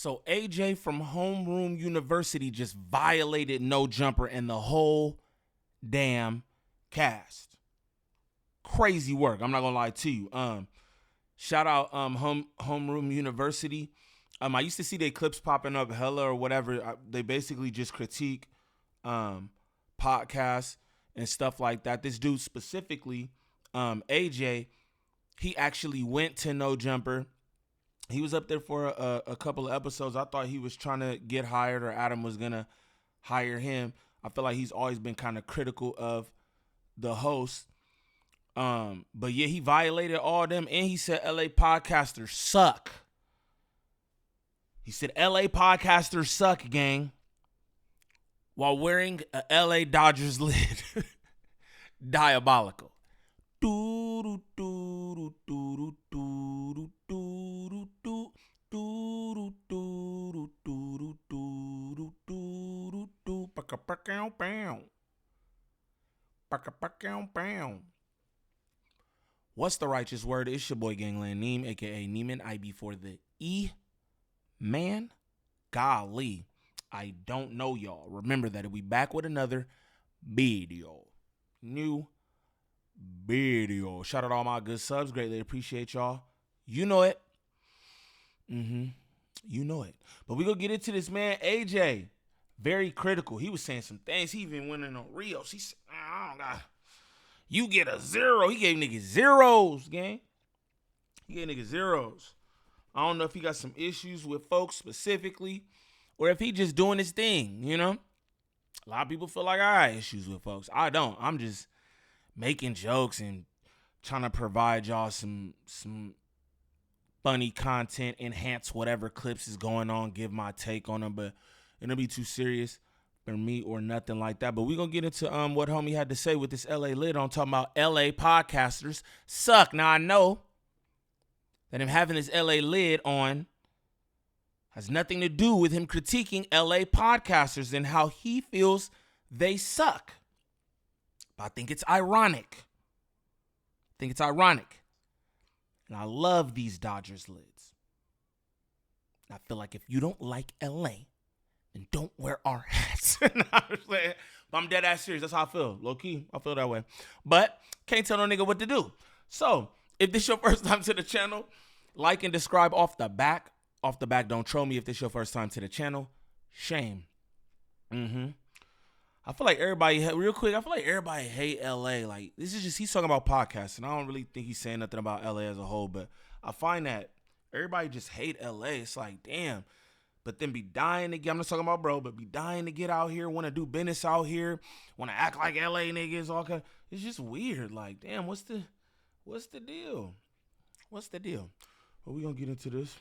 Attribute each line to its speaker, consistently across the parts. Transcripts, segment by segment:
Speaker 1: So AJ from Homeroom University just violated No Jumper and the whole damn cast. Crazy work. I'm not gonna lie to you. Shout out Homeroom University. I used to see their clips popping up hella or whatever. They basically just critique podcasts and stuff like that. This dude specifically, AJ, he actually went to No Jumper. He was up there for a couple of episodes. I thought he was trying to get hired or Adam was going to hire him. I feel like he's always been kind of critical of the host. But yeah, he violated all them and he said LA podcasters suck. He said LA podcasters suck, gang, while wearing a LA Dodgers lid. Diabolical. What's the righteous word? It's your boy Gangland Neem, aka Neiman IB for the E. Man, golly, I don't know y'all. Remember that we back with another video. New video. Shout out to all my good subs. Greatly appreciate y'all. You know it. You know it. But we gonna get into this, man. AJ, very critical. He was saying some things. He even went in on Rios. He said, oh, God. You get a 0. He gave niggas zeros, gang. He gave niggas zeros. I don't know if he got some issues with folks specifically or if he just doing his thing, you know? A lot of people feel like I got issues with folks. I don't. I'm just making jokes and trying to provide y'all some funny content, enhance whatever clips is going on, give my take on them, but it'll be too serious for me or nothing like that. But we're going to get into what homie had to say with this LA lid on talking about LA podcasters suck. Now, I know that him having his LA lid on has nothing to do with him critiquing LA podcasters and how he feels they suck. But I think it's ironic. And I love these Dodgers lids. I feel like if you don't like LA, then don't wear our hats. But I'm dead ass serious. That's how I feel. Low key, I feel that way. But can't tell no nigga what to do. So if this your first time to the channel, like and subscribe off the back. Off the back, don't troll me if this your first time to the channel. Shame. I feel like everybody, real quick, I feel like everybody hate LA. Like, this is just, he's talking about podcasts, and I don't really think he's saying nothing about LA as a whole, but I find that everybody just hate LA. It's like, damn. But then be dying to get, I'm not talking about bro, but be dying to get out here, want to do business out here, want to act like LA niggas, all kind. It's just weird. Like, damn, what's the deal? What's the deal? Well, we gonna get into this.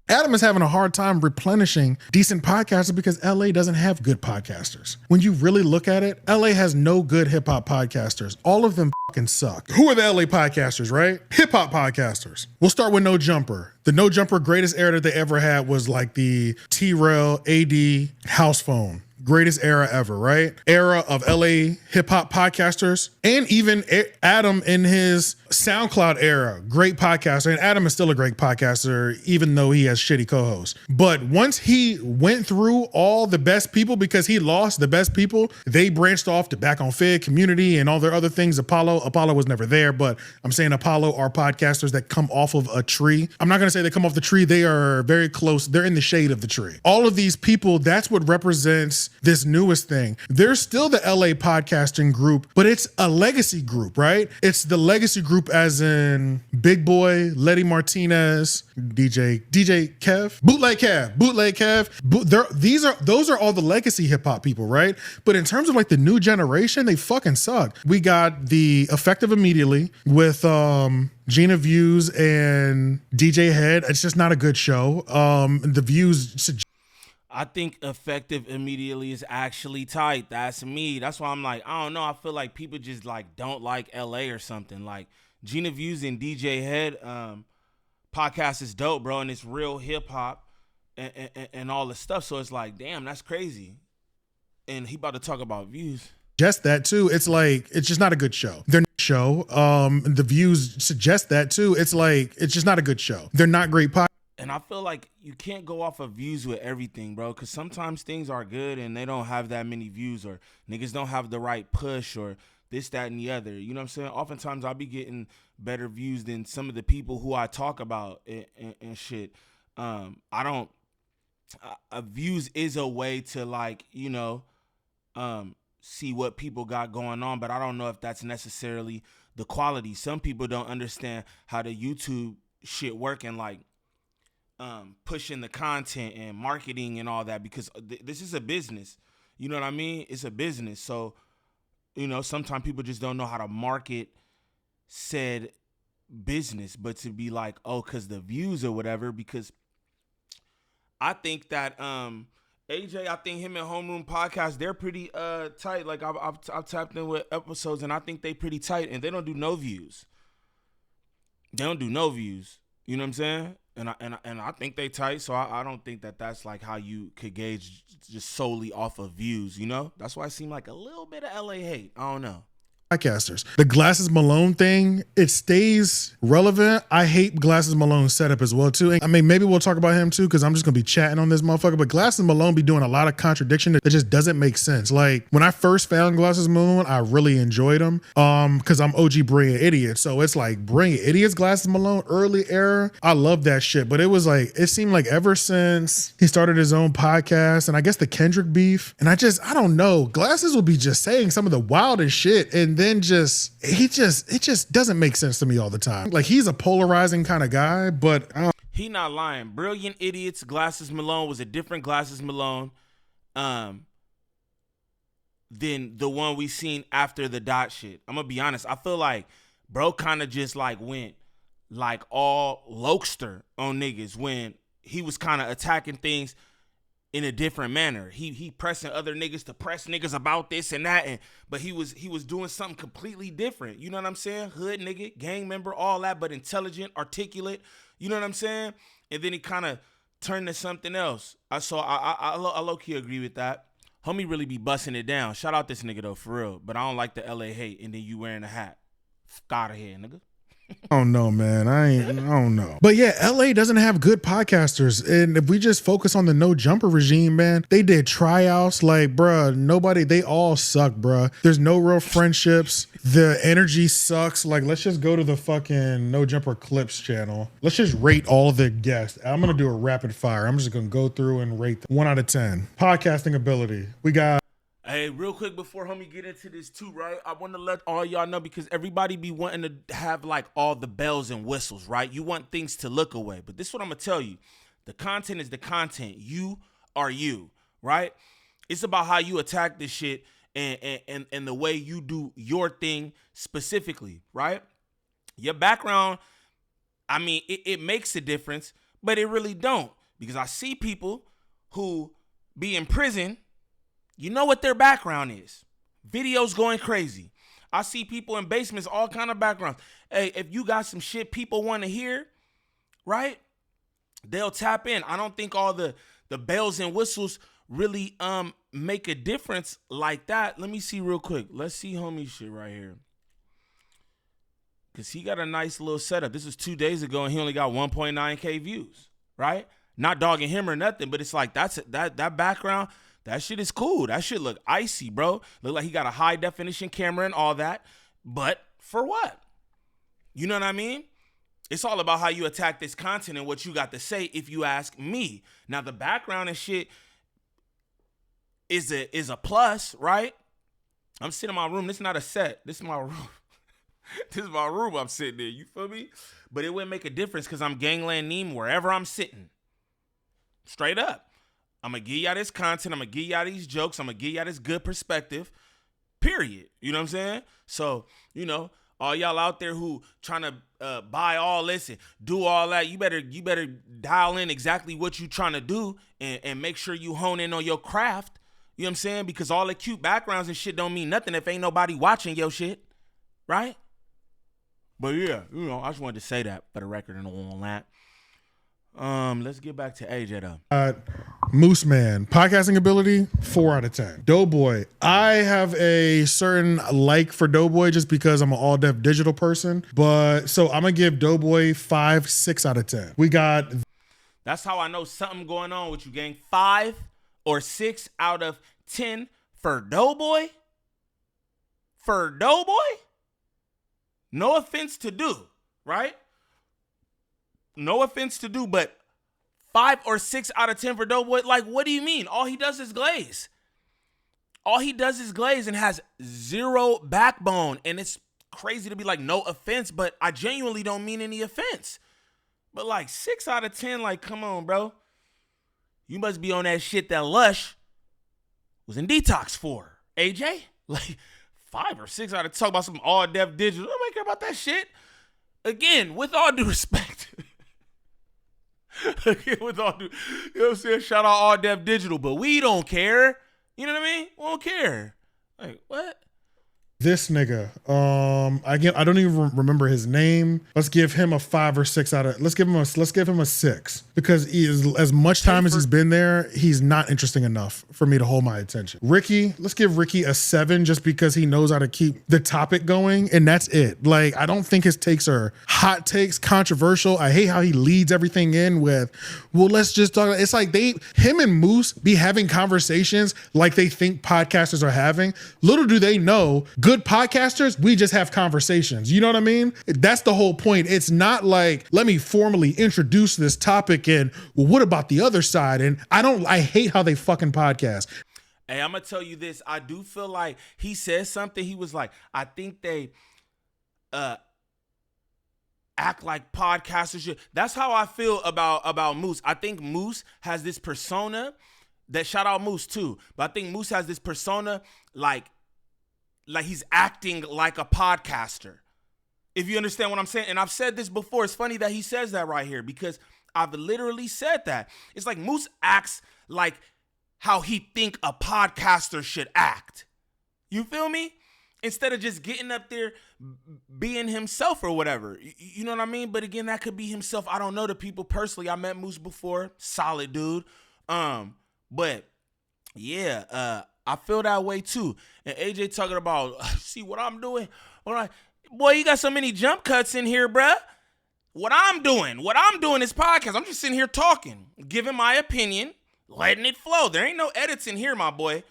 Speaker 2: Adam is having a hard time replenishing decent podcasters because LA doesn't have good podcasters. When you really look at it, LA has no good hip hop podcasters. All of them fucking suck. Who are the LA podcasters, right? Hip hop podcasters. We'll start with No Jumper. The No Jumper greatest era that they ever had was like the T-Rail, AD, House Phone. Greatest era ever, right? Era of LA hip hop podcasters, and even Adam in his SoundCloud era, great podcaster. And Adam is still a great podcaster, even though he has shitty co-hosts. But once he went through all the best people, because he lost the best people, they branched off to Back on Fig, Community, and all their other things. Apollo was never there, but I'm saying Apollo are podcasters that come off of a tree. I'm not gonna say they come off the tree. They are very close. They're in the shade of the tree. All of these people, that's what represents this newest thing. There's still the LA podcasting group, but it's a legacy group, right? It's the legacy group as in Big Boy, Letty Martinez, DJ Kev, Bootleg Kev. Those are all the legacy hip hop people, right? But in terms of like the new generation, they fucking suck. We got the Effective Immediately with Gina Views and DJ Head. It's just not a good show. The Views
Speaker 1: I think Effective Immediately is actually tight. That's me. That's why I'm like, I don't know. I feel like people just like don't like LA or something. Like Gina Views and DJ Head podcast is dope, bro, and it's real hip hop and all the stuff. So it's like, damn, that's crazy. And he about to talk about views.
Speaker 2: suggest that too. It's like, it's just not a good show. They're not show. The views suggest that too. It's like, it's just not a good show. They're not great podcasts.
Speaker 1: And I feel like you can't go off of views with everything, bro, because sometimes things are good and they don't have that many views, or niggas don't have the right push, or this, that, and the other. You know what I'm saying? Oftentimes I'll be getting better views than some of the people who I talk about and shit. Views is a way to, like, you know, see what people got going on, but I don't know if that's necessarily the quality. Some people don't understand how the YouTube shit working, like pushing the content and marketing and all that, because this is a business. You know what I mean? It's a business. So, you know, sometimes people just don't know how to market said business, but to be like, oh, because the views or whatever, because I think that AJ, I think him and Homeroom podcast, they're pretty tight. Like I've tapped in with episodes and I think they pretty tight, and they don't do no views. They don't do no views. You know what I'm saying? And I think they tight, so I don't think that that's like how you could gauge just solely off of views, you know? That's why it seemed like a little bit of LA hate. I don't know.
Speaker 2: Podcasters. The Glasses Malone thing, it stays relevant. I hate Glasses Malone's setup as well too. I mean, maybe we'll talk about him too, because I'm just gonna be chatting on this motherfucker. But Glasses Malone be doing a lot of contradiction that just doesn't make sense. Like when I first found Glasses Malone, I really enjoyed him. Because I'm OG Brilliant Idiot. So it's like Brilliant Idiots, Glasses Malone, early era. I love that shit. But it was like, it seemed like ever since he started his own podcast, and I guess the Kendrick beef, and I don't know, Glasses will be just saying some of the wildest shit, and then it just doesn't make sense to me all the time. Like he's a polarizing kind of guy, but
Speaker 1: he not lying. Brilliant Idiots, Glasses Malone was a different Glasses Malone than the one we seen after the dot shit. I'm gonna be honest. I feel like bro kind of just like went like all Lokester on niggas when he was kind of attacking things in a different manner. He pressing other niggas to press niggas about this and that, but he was doing something completely different. You know what I'm saying? Hood nigga, gang member, all that, but intelligent, articulate. You know what I'm saying? And then he kind of turned to something else. I low-key agree with that. Homie really be busting it down. Shout out this nigga though, for real. But I don't like the LA hate, and then you wearing a hat. Fuck out of here, nigga.
Speaker 2: I don't know, man. I don't know. But yeah, LA doesn't have good podcasters. And if we just focus on the No Jumper regime, man, they did tryouts. Like, bruh, they all suck, bruh. There's no real friendships. The energy sucks. Like, let's just go to the fucking No Jumper Clips channel. Let's just rate all the guests. I'm going to do a rapid fire. I'm just going to go through and rate them 1 out of 10. Podcasting ability. We got.
Speaker 1: Hey, real quick before homie get into this too, right? I want to let all y'all know, because everybody be wanting to have like all the bells and whistles, right? You want things to look away. But this is what I'm going to tell you. The content is the content. You are you, right? It's about how you attack this shit and the way you do your thing specifically, right? Your background, I mean, it makes a difference, but it really don't. Because I see people who be in prison. You know what their background is. Videos going crazy. I see people in basements, all kind of backgrounds. Hey, if you got some shit people want to hear, right? They'll tap in. I don't think all the bells and whistles really make a difference like that. Let me see real quick. Let's see homie shit right here. Because he got a nice little setup. This was 2 days ago, and he only got 1.9K views, right? Not dogging him or nothing, but it's like that background. That shit is cool. That shit look icy, bro. Look like he got a high definition camera and all that. But for what? You know what I mean? It's all about how you attack this content and what you got to say, if you ask me. Now, the background and shit is a plus, right? I'm sitting in my room. This is not a set. This is my room. This is my room I'm sitting in. You feel me? But it wouldn't make a difference because I'm gangland Neem wherever I'm sitting. Straight up. I'm going to give y'all this content. I'm going to give y'all these jokes. I'm going to give y'all this good perspective, period. You know what I'm saying? So, you know, all y'all out there who trying to buy all this and do all that, you better dial in exactly what you trying to do and make sure you hone in on your craft. You know what I'm saying? Because all the cute backgrounds and shit don't mean nothing if ain't nobody watching your shit, right? But yeah, you know, I just wanted to say that for the record and all that. Let's get back to AJ though.
Speaker 2: Moose Man, podcasting ability, 4 out of 10. Doughboy, I have a certain like for Doughboy just because I'm an all deaf digital person. But so I'm going to give Doughboy 5, 6 out of 10. We got.
Speaker 1: That's how I know something going on with you, gang. 5 or 6 out of 10 for Doughboy? For Doughboy? No offense to do, right? No offense to do, but 5 or 6 out of 10 for Doughboy. Like, what do you mean? All he does is glaze. All he does is glaze and has zero backbone. And it's crazy to be like, no offense, but I genuinely don't mean any offense. But like 6 out of 10, like, come on, bro. You must be on that shit that Lush was in detox for. AJ? Like 5 or 6 out of talk about some all deaf digital. Nobody care about that shit. Again, with all due respect. Again, with all due, you know what I'm saying? Shout out all deaf digital, but we don't care. You know what I mean? We don't care. Like, what?
Speaker 2: This nigga, I don't even remember his name. Let's give him a 5 or 6 out of. Let's give him a 6 because he is, as much time as he's been there, he's not interesting enough for me to hold my attention. Ricky, let's give Ricky a 7 just because he knows how to keep the topic going, and that's it. Like, I don't think his takes are hot takes, controversial. I hate how he leads everything in with, well, let's just talk. It's like him and Moose be having conversations like they think podcasters are having. Little do they know, good podcasters, we just have conversations. You know what I mean? That's the whole point. It's not like, let me formally introduce this topic and, well, what about the other side? And I hate how they fucking podcast.
Speaker 1: Hey, I'm going to tell you this. I do feel like he said something. He was like, I think they act like podcasters should. That's how I feel about Moose. I think Moose has this persona that, shout out Moose too, but I think Moose has this persona like he's acting like a podcaster. If you understand what I'm saying. And I've said this before. It's funny that he says that right here because I've literally said that. It's like Moose acts like how he think a podcaster should act. You feel me? Instead of just getting up there being himself or whatever. You know what I mean? But again, that could be himself. I don't know the people personally. I met Moose before. Solid dude. But yeah, I feel that way too. And AJ talking about, see what I'm doing? All right. Boy, you got so many jump cuts in here, bruh. What I'm doing is podcast. I'm just sitting here talking, giving my opinion, letting it flow. There ain't no edits in here, my boy.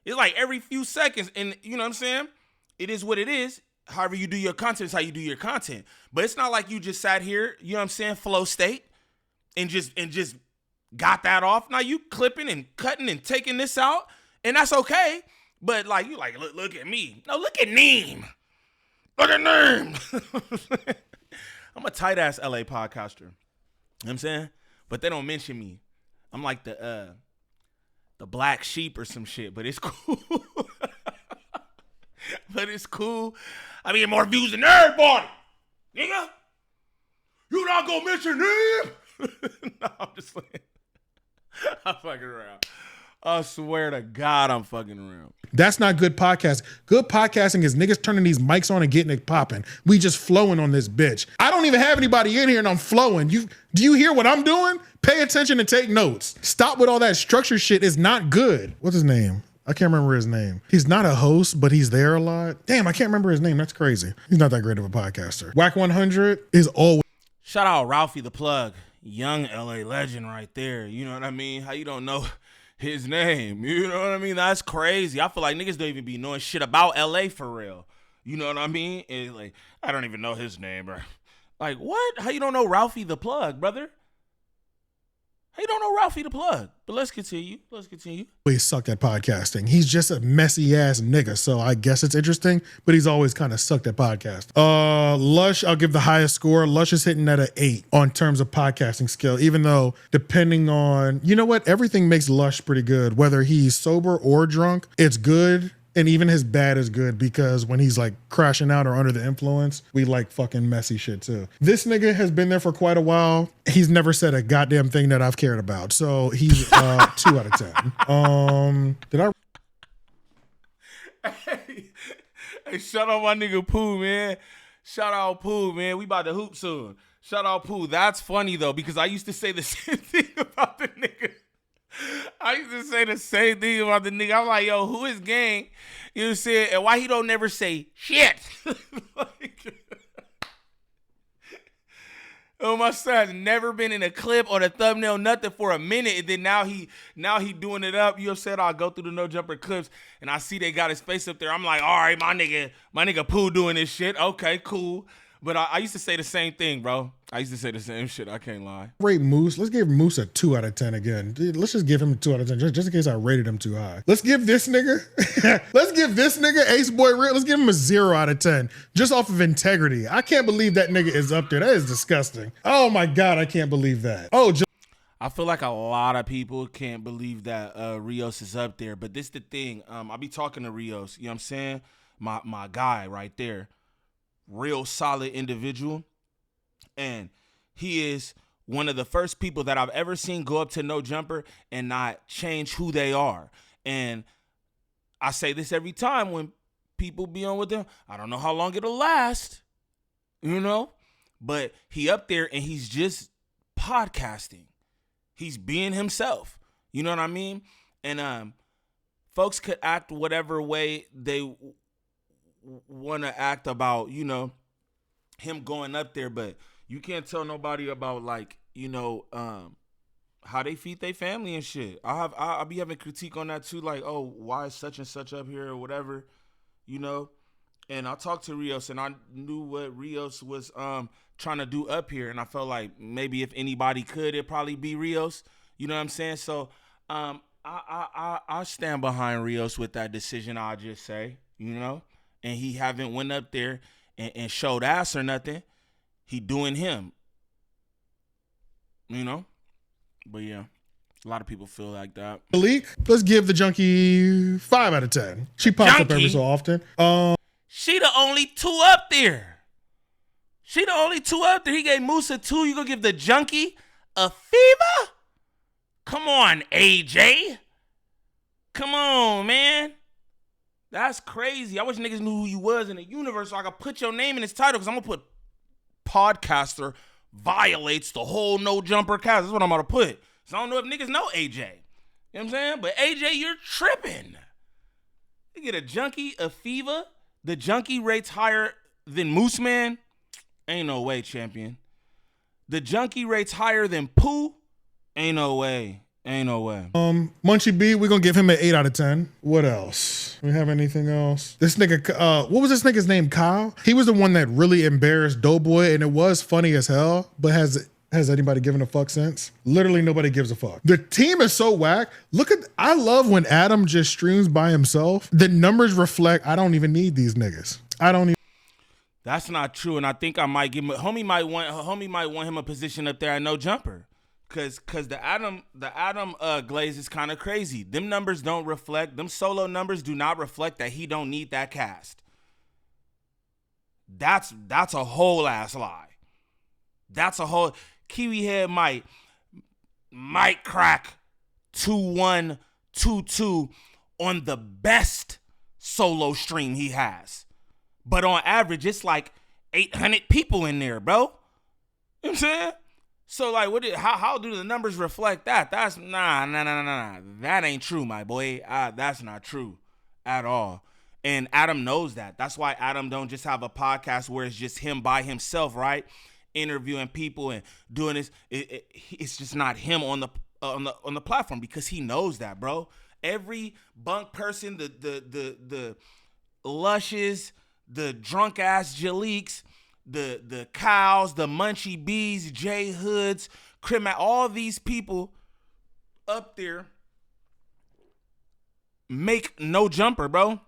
Speaker 1: It's like every few seconds. And you know what I'm saying? It is what it is. However you do your content is how you do your content. But it's not like you just sat here, you know what I'm saying, flow state, and just got that off. Now you clipping and cutting and taking this out. And that's okay, but like you like look at me. No, look at Neem. Look at Neem. I'm a tight ass LA podcaster. You know what I'm saying? But they don't mention me. I'm like the black sheep or some shit, but it's cool. But it's cool. I mean, more views than everybody. Nigga. You not gonna mention Neem? No, I'm just like I'm fucking around. I swear to God, I'm fucking around.
Speaker 2: That's not good podcasting. Good podcasting is niggas turning these mics on and getting it popping. We just flowing on this bitch. I don't even have anybody in here and I'm flowing. Do you hear what I'm doing? Pay attention and take notes. Stop with all that structure shit. Is not good. What's his name? I can't remember his name. He's not a host, but he's there a lot. Damn, I can't remember his name. That's crazy. He's not that great of a podcaster. Whack 100 is always.
Speaker 1: Shout out Ralphie the Plug. Young LA legend right there. You know what I mean? How you don't know his name? You know what I mean? That's crazy. I feel like niggas don't even be knowing shit about LA for real. You know what I mean? And like, I don't even know his name, bro. Like, what? How you don't know Ralphie the Plug, brother? How you don't know Ralphie the Plug? But let's continue.
Speaker 2: Always sucked at podcasting. He's just a messy ass nigga, so I guess it's interesting, but he's always kind of sucked at podcasting. Lush, I'll give the highest score. Lush is hitting at an 8 on terms of podcasting skill, even though depending on, you know what, everything makes Lush pretty good. Whether he's sober or drunk, it's good. And even his bad is good because when he's like crashing out or under the influence, we like fucking messy shit too. This nigga has been there for quite a while. He's never said a goddamn thing that I've cared about. So he's 2 out of 10. Did I?
Speaker 1: Hey, shout out my nigga Pooh, man. Shout out Pooh, man. We about to hoop soon. Shout out Pooh. That's funny though, because I used to say the same thing about the nigga. I used to say the same thing about the nigga. I'm like, yo, who is gang? You know what I'm saying? And why he don't never say shit? Oh, my son's never been in a clip or the thumbnail, nothing for a minute. And then now he doing it up. You know what I'm saying? I'll go through the No Jumper clips and I see they got his face up there. I'm like, all right, my nigga Pooh doing this shit. Okay, cool. But I used to say the same thing, bro. I used to say the same shit. I can't lie.
Speaker 2: Rate Moose. Let's give Moose a 2 out of 10 again. Dude, let's just give him a 2 out of 10 just in case I rated him too high. Let's give this nigga, Ace Boy Real, let's give him a 0 out of 10 just off of integrity. I can't believe that nigga is up there. That is disgusting. Oh my God, I can't believe that.
Speaker 1: I feel like a lot of people can't believe that Rios is up there. But this the thing. I be talking to Rios. You know what I'm saying? My guy right there. Real solid individual. And he is one of the first people that I've ever seen go up to No Jumper and not change who they are. And I say this every time when people be on with them. I don't know how long it'll last, you know? But he up there and he's just podcasting. He's being himself. You know what I mean? And folks could act whatever way they want to act about, you know, him going up there, but you can't tell nobody about, like, you know, how they feed their family and shit. I'll be having critique on that too, like, oh, why is such and such up here or whatever, you know? And I talked to Rios and I knew what Rios was trying to do up here, and I felt like maybe if anybody could, it'd probably be Rios. You know what I'm saying? So I stand behind Rios with that decision, I'll just say, you know? And he haven't went up there and showed ass or nothing. He doing him. You know? But yeah, a lot of people feel like that.
Speaker 2: Malik, let's give the junkie 5 out of 10. She pops up every so often.
Speaker 1: She the only 2 up there. He gave Moose a 2. You gonna give the junkie a fever? Come on, AJ. Come on, man. That's crazy. I wish niggas knew who you was in the universe so I could put your name in this title, because I'm going to put podcaster violates the whole No Jumper cast. That's what I'm going to put. So I don't know if niggas know AJ. You know what I'm saying? But AJ, you're tripping. You get a junkie, a fever. The junkie rates higher than Moose Man. Ain't no way, champion. The junkie rates higher than Pooh. Ain't no way. Munchie B, we're gonna give him an 8 out of 10. What else? We have anything else? This nigga, what was this nigga's name? Kyle? He was the one that really embarrassed Doughboy, and it was funny as hell, but has anybody given a fuck since? Literally nobody gives a fuck. The team is so whack. I love when Adam just streams by himself. The numbers reflect, I don't even need these niggas. That's not true, and I think I might give him, homie might want him a position up there at No Jumper. Cause the Adam Glaze is kind of crazy. Them numbers don't reflect, them solo numbers do not reflect that he don't need that cast. That's a whole ass lie. That's a whole Kiwi Head might crack 2-1-2-2 on the best solo stream he has. But on average, it's like 800 people in there, bro. You know what I'm saying? So, like, how do the numbers reflect that? That's nah. That ain't true, my boy. That's not true at all. And Adam knows that. That's why Adam don't just have a podcast where it's just him by himself, right? Interviewing people and doing this. It's just not him on the platform, because he knows that, bro. Every bunk person, the Lushes, the drunk ass Jaleeks, the Cows, the Munchie Bees, J Hoods, all these people up there make No Jumper, bro.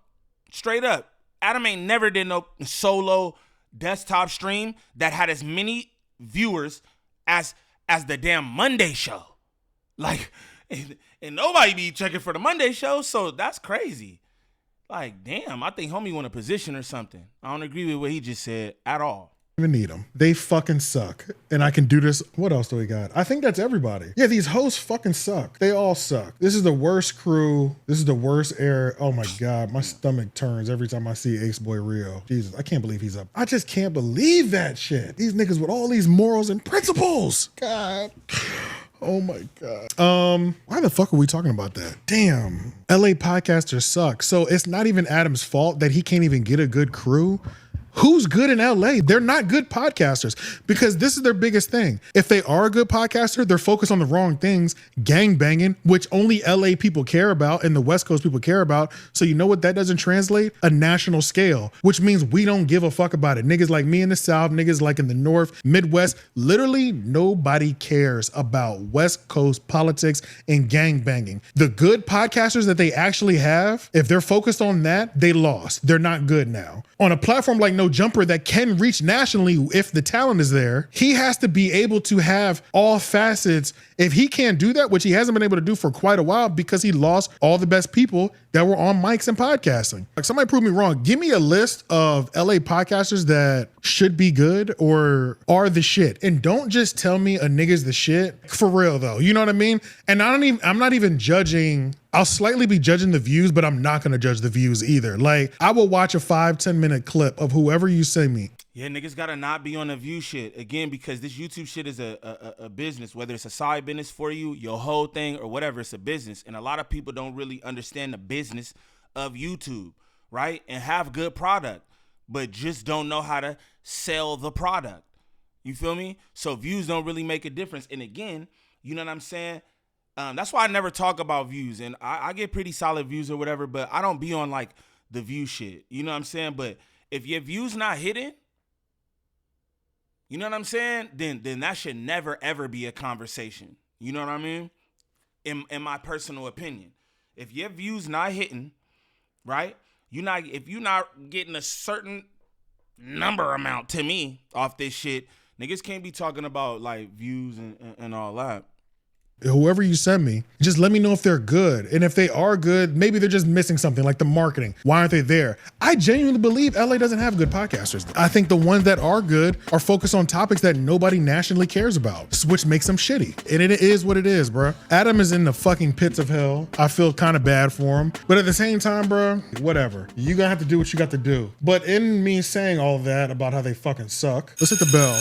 Speaker 1: Straight up. Adam ain't never did no solo desktop stream that had as many viewers as the damn Monday show. Like, and nobody be checking for the Monday show, so that's crazy. Like, damn, I think homie want a position or something. I don't agree with what he just said at all.
Speaker 2: Even need them. They fucking suck. And I can do this. What else do we got? I think that's everybody. Yeah, these hosts fucking suck. They all suck. This is the worst crew. This is the worst air. Oh my God. My stomach turns every time I see Ace Boy Rio. Jesus, I can't believe he's up. I just can't believe that shit. These niggas with all these morals and principles. God. Oh my God. Why the fuck are we talking about that? Damn. LA podcasters suck. So it's not even Adam's fault that he can't even get a good crew. Who's good in LA? They're not good podcasters because this is their biggest thing. If they are a good podcaster, they're focused on the wrong things, gang banging, which only LA people care about and the West Coast people care about. So you know what that doesn't translate? A national scale, which means we don't give a fuck about it. Niggas like me in the South, niggas like in the North, Midwest, literally nobody cares about West Coast politics and gang banging. The good podcasters that they actually have, if they're focused on that, they lost. They're not good now. On a platform like No Jumper that can reach nationally if the talent is there, he has to be able to have all facets. If he can't do that, which he hasn't been able to do for quite a while because he lost all the best people that were on mics and podcasting. Like, somebody prove me wrong. Give me a list of LA podcasters that should be good or are the shit. And don't just tell me a nigga's the shit. For real though. You know what I mean? And I'm not even judging. I'll slightly be judging the views, but I'm not going to judge the views either. Like, I will watch a 5-10 minute clip of whoever you send me.
Speaker 1: Yeah, niggas gotta not be on the view shit. Again, because this YouTube shit is a business. Whether it's a side business for you, your whole thing, or whatever, it's a business. And a lot of people don't really understand the business of YouTube, right? And have good product, but just don't know how to sell the product. You feel me? So views don't really make a difference. And again, you know what I'm saying? That's why I never talk about views. And I get pretty solid views or whatever, but I don't be on like the view shit. You know what I'm saying? But if your views not hitting, you know what I'm saying? Then that should never, ever be a conversation. You know what I mean? In my personal opinion. If your views not hitting, right? If you're not getting a certain number amount to me off this shit, niggas can't be talking about like views and all that.
Speaker 2: Whoever you send me, just let me know if they're good. And if they are good, maybe they're just missing something like the marketing. Why aren't they there? I genuinely believe LA doesn't have good podcasters. I think the ones that are good are focused on topics that nobody nationally cares about, which makes them shitty. And it is what it is, bro. Adam is in the fucking pits of hell. I feel kind of bad for him. But at the same time, bro, whatever. You gonna have to do what you got to do. But in me saying all that about how they fucking suck, let's hit the bell.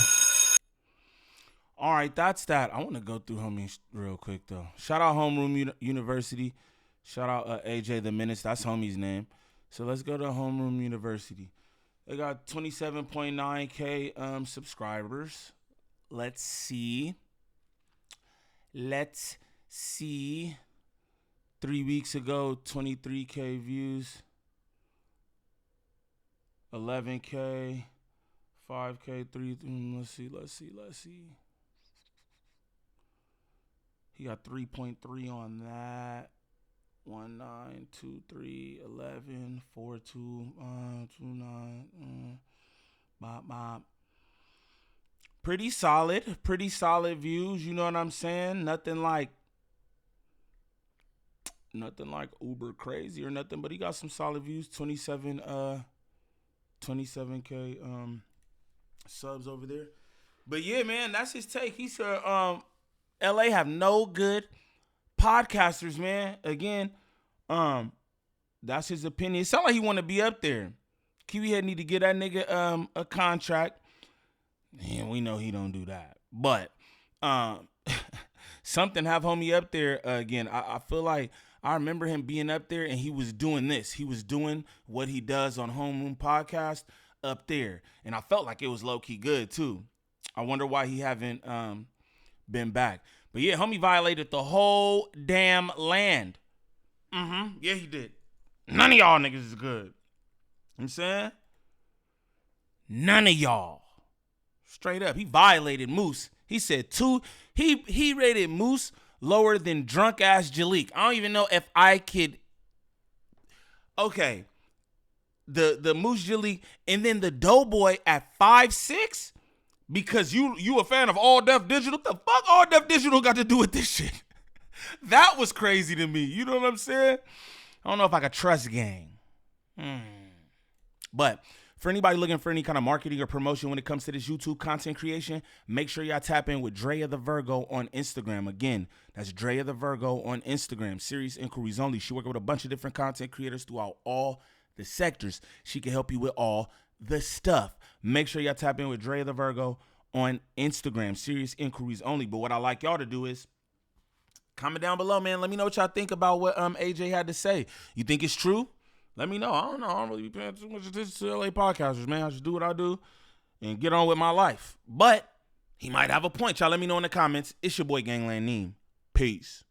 Speaker 1: All right, that's that. I want to go through homies real quick, though. Shout out Homeroom University. Shout out AJ the Menace. That's homie's name. So let's go to Homeroom University. They got 27.9K subscribers. Let's see. 3 weeks ago, 23K views. 11K. 5K. 3. Let's see. He got 3.3 on that. 1, 9, 2, 3, 11, 4, 2, 2, 9. Bop, bop. Pretty solid views. You know what I'm saying? Nothing like uber crazy or nothing, but he got some solid views. 27K subs over there. But yeah, man, that's his take. He said LA have no good podcasters, man. Again, that's his opinion. It sounds like he want to be up there. Kiwi Head need to get that nigga a contract. And we know he don't do that. But something have homie up there again. I feel like I remember him being up there and he was doing this. He was doing what he does on Homeroom Podcast up there. And I felt like it was low-key good too. I wonder why he haven't been back. But yeah, homie violated the whole damn land. Yeah, he did. None of y'all niggas is good. You know what I'm saying? None of y'all. Straight up. He violated Moose. He said he rated Moose lower than drunk ass Jalik. I don't even know if I could. Okay. The Moose Jalik and then the Doughboy at 5'6". Because you a fan of All Def Digital? What the fuck All Def Digital got to do with this shit? That was crazy to me. You know what I'm saying? I don't know if I could trust gang. But for anybody looking for any kind of marketing or promotion when it comes to this YouTube content creation, make sure y'all tap in with Drea the Virgo on Instagram. Again, that's Drea the Virgo on Instagram. Serious inquiries only. She working with a bunch of different content creators throughout all the sectors. She can help you with all the stuff. Make sure y'all tap in with Drea the Virgo on Instagram. Serious inquiries only. But what I like y'all to do is Comment down below, man. Let me know what y'all think about what AJ had to say. You think it's true? Let me know. I don't know. I don't really be paying too much attention to LA podcasters, man. I just do what I do and get on with my life. But he might have a point. Y'all let me know in the comments. It's your boy Gangland Neem. Peace.